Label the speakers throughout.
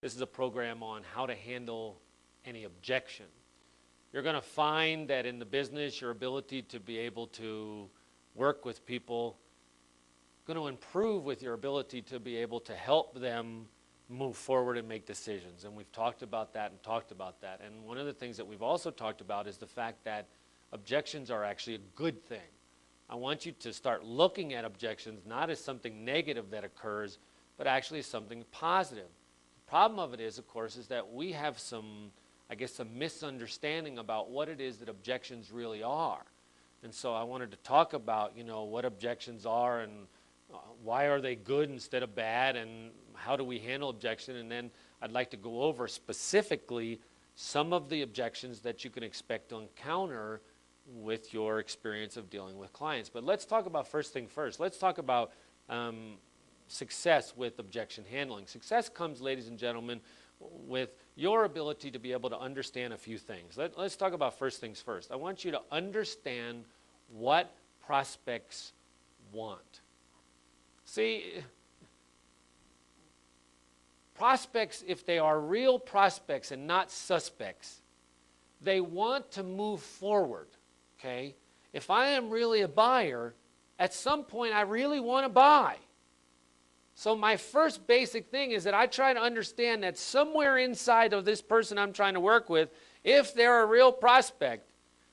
Speaker 1: This is a program on how to handle any objection. You're going to find that in the business, your ability to be able to work with people going to improve with your ability to be able to help them move forward and make decisions. And we've talked about that and talked about that. And one of the things that we've also talked about is the fact that objections are actually a good thing. I want you to start looking at objections not as something negative that occurs, but actually as something positive. The problem of it is, of course, is that we have some misunderstanding about what it is that objections really are. And so I wanted to talk about, what objections are and why are they good instead of bad, and how do we handle objection. And then I'd like to go over specifically some of the objections that you can expect to encounter with your experience of dealing with clients. But let's talk about first thing first. Let's talk about success with objection handling. Success comes, ladies and gentlemen, with your ability to be able to understand a few things. Let's talk about first things first. I want you to understand what prospects want. See, prospects, if they are real prospects and not suspects, they want to move forward, okay? If I am really a buyer, at some point I really want to buy. So my first basic thing is that I try to understand that somewhere inside of this person I'm trying to work with, if they're a real prospect,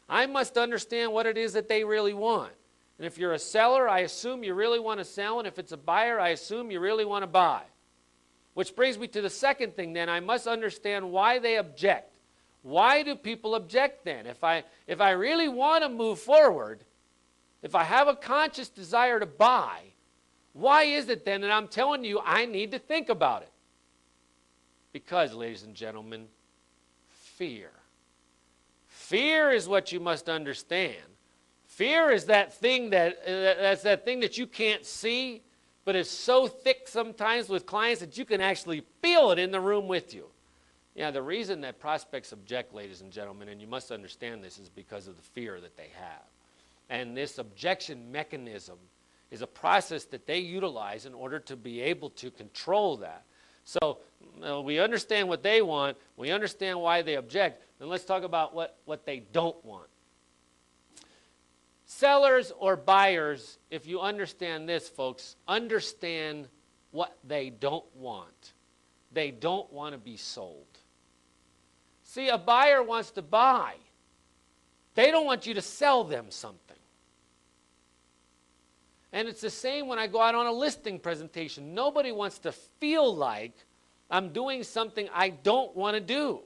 Speaker 1: I must understand what it is that they really want. And if you're a seller, I assume you really want to sell. And if it's a buyer, I assume you really want to buy. Which brings me to the second thing then. I must understand why they object. Why do people object then? If I really want to move forward, if I have a conscious desire to buy, why is it then that I'm telling you I need to think about it? Because, ladies and gentlemen, fear. Fear is what you must understand. Fear is that thing that's that thing that you can't see, but is so thick sometimes with clients that you can actually feel it in the room with you. Yeah, the reason that prospects object, ladies and gentlemen, and you must understand this, is because of the fear that they have. And this objection mechanism is a process that they utilize in order to be able to control that. So we understand what they want, we understand why they object, then let's talk about what they don't want. Sellers or buyers, if you understand this, folks, understand what they don't want. They don't want to be sold. See, a buyer wants to buy. They don't want you to sell them something. And it's the same when I go out on a listing presentation. Nobody wants to feel like I'm doing something I don't want to do.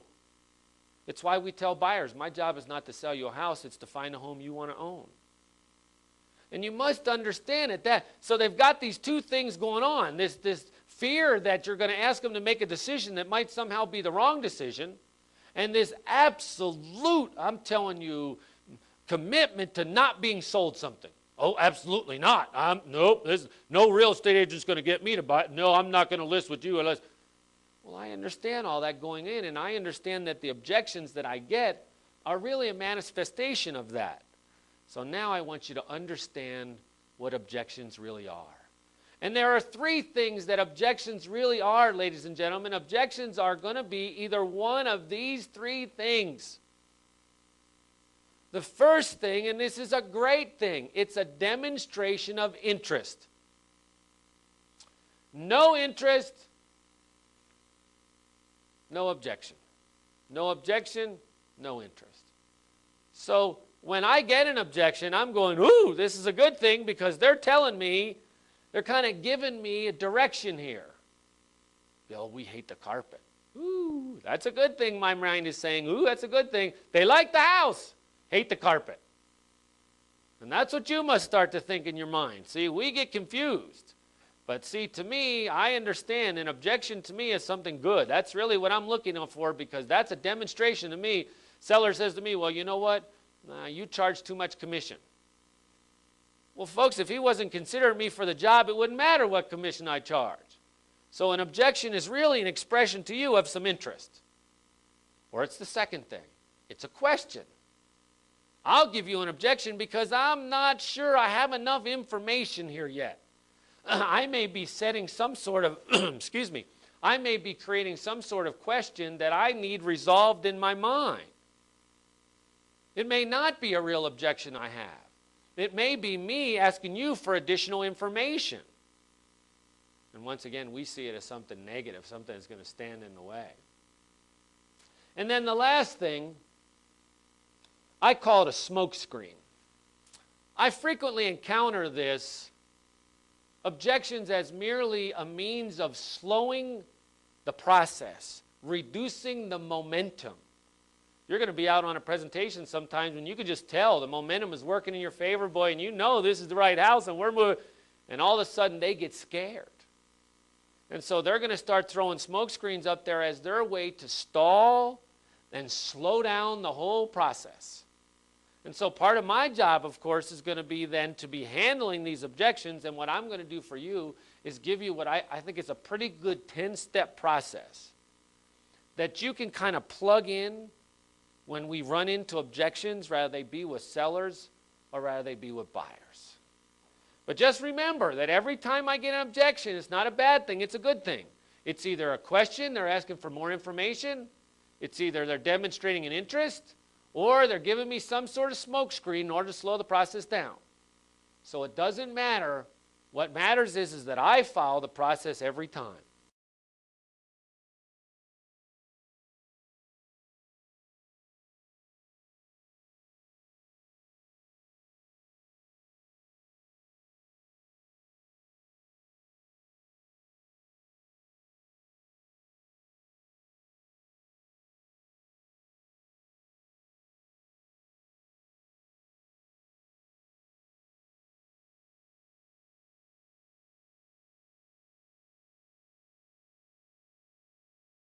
Speaker 1: It's why we tell buyers, my job is not to sell you a house, it's to find a home you want to own. And you must understand it. So they've got these two things going on. This fear that you're going to ask them to make a decision that might somehow be the wrong decision. And this absolute, I'm telling you, commitment to not being sold something. Oh, absolutely not. Nope, no real estate agent's going to get me to buy it. No, I'm not going to list with you unless... Well, I understand all that going in, and I understand that the objections that I get are really a manifestation of that. So now I want you to understand what objections really are. And there are three things that objections really are, ladies and gentlemen. Objections are going to be either one of these three things. The first thing, and this is a great thing, it's a demonstration of interest. No interest, no objection. No objection, no interest. So when I get an objection, I'm going, ooh, this is a good thing because they're telling me, they're kind of giving me a direction here. Bill, we hate the carpet. Ooh, that's a good thing, my mind is saying. Ooh, that's a good thing. They like the house, hate the carpet. And that's what you must start to think in your mind. See, we get confused. But see, to me, I understand an objection to me is something good. That's really what I'm looking for because that's a demonstration to me. Seller says to me, well, you know what? You charge too much commission. Well, folks, if he wasn't considering me for the job, it wouldn't matter what commission I charge. So an objection is really an expression to you of some interest. Or it's the second thing. It's a question. I'll give you an objection because I'm not sure I have enough information here yet. I may be setting some sort of, excuse me, I may be creating some sort of question that I need resolved in my mind. It may not be a real objection I have. It may be me asking you for additional information. And once again, we see it as something negative, something that's going to stand in the way. And then the last thing, I call it a smoke screen. I frequently encounter this objections as merely a means of slowing the process, reducing the momentum. You're going to be out on a presentation sometimes when you could just tell the momentum is working in your favor, boy, and you know this is the right house and we're moving, and all of a sudden they get scared. And so they're going to start throwing smoke screens up there as their way to stall and slow down the whole process. And so part of my job, of course, is going to be then to be handling these objections, and what I'm going to do for you is give you what I think is a pretty good 10-step process that you can kind of plug in when we run into objections, rather they be with sellers or rather they be with buyers. But just remember that every time I get an objection, it's not a bad thing, it's a good thing. It's either a question, they're asking for more information, it's either they're demonstrating an interest, or they're giving me some sort of smoke screen in order to slow the process down. So it doesn't matter. What matters is that I follow the process every time.